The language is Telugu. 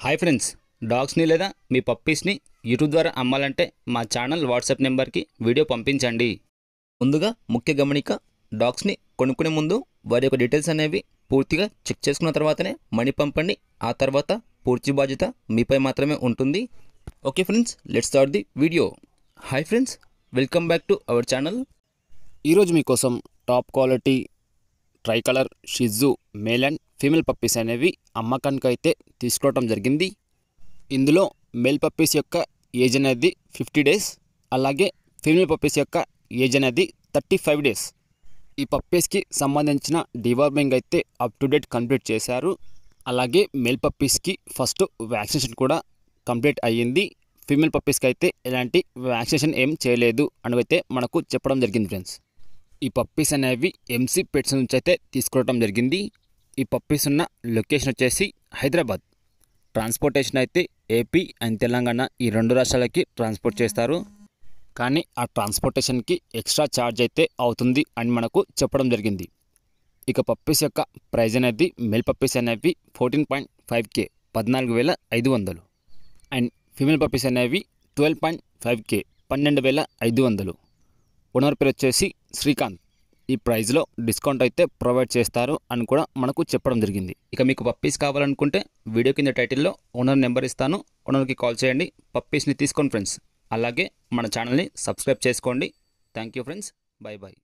హాయ్ ఫ్రెండ్స్, డాగ్స్ని లేదా మీ పప్పీస్ని యూట్యూబ్ ద్వారా అమ్మాలంటే మా ఛానల్ వాట్సాప్ నెంబర్కి వీడియో పంపించండి. ముందుగా ముఖ్య గమనిక, డాగ్స్ని కొనుక్కునే ముందు వారి యొక్క డీటెయిల్స్ అనేవి పూర్తిగా చెక్ చేసుకున్న తర్వాతనే మనీ పంపండి. ఆ తర్వాత పూర్తి బాధ్యత మీపై మాత్రమే ఉంటుంది. Okay friends, let's start the video. Hi friends, welcome back to our channel. ఈరోజు మీకోసం టాప్ క్వాలిటీ ట్రై కలర్ షిజు మేల్ అండ్ ఫీమేల్ పప్పీస్ అనేవి అమ్మకానికి అయితే తీసుకోవడం జరిగింది. ఇందులో మేల్ పప్పీస్ యొక్క ఏజ్ అనేది 50 డేస్, అలాగే ఫీమేల్ పప్పీస్ యొక్క ఏజ్ అనేది 35 డేస్. ఈ పప్పీస్కి సంబంధించిన డివార్మింగ్ అయితే అప్ టు డేట్ కంప్లీట్ చేశారు. అలాగే మేల్ పప్పీస్కి ఫస్ట్ వ్యాక్సినేషన్ కూడా కంప్లీట్ అయ్యింది. ఫీమేల్ పప్పీస్కి అయితే ఎలాంటి వ్యాక్సినేషన్ ఏం చేయలేదు అని అయితే మనకు చెప్పడం జరిగింది ఫ్రెండ్స్. ఈ పప్పీస్ అనేవి ఎంసీ పెట్స్ నుంచి అయితే తీసుకోవడం జరిగింది. ఈ పప్పీస్ ఉన్న లొకేషన్ వచ్చేసి హైదరాబాద్. ట్రాన్స్పోర్టేషన్ అయితే ఏపీ అండ్ తెలంగాణ ఈ రెండు రాష్ట్రాలకి ట్రాన్స్పోర్ట్ చేస్తారు. కానీ ఆ ట్రాన్స్పోర్టేషన్కి ఎక్స్ట్రా ఛార్జ్ అయితే అవుతుంది అని మనకు చెప్పడం జరిగింది. ఇక పప్పీస్ యొక్క ప్రైజ్ అనేది మేల్ పప్పీస్ అనేవి 14.5K 14,500 అండ్ ఫీమేల్ పప్పీస్ అనేవి 12.5K 12,500. ఓనర్ పేరు వచ్చేసి శ్రీకాంత్. ఈ ప్రైస్లో డిస్కౌంట్ అయితే ప్రొవైడ్ చేస్తారు అని కూడా మనకు చెప్పడం జరిగింది. ఇక మీకు పప్పీస్ కావాలనుకుంటే వీడియో కింద టైటిల్లో ఓనర్ నెంబర్ ఇస్తాను, ఓనర్కి కాల్ చేయండి, పప్పీస్ని తీసుకోండి ఫ్రెండ్స్. అలాగే మన ఛానల్ని సబ్స్క్రైబ్ చేసుకోండి. Thank you friends, by by.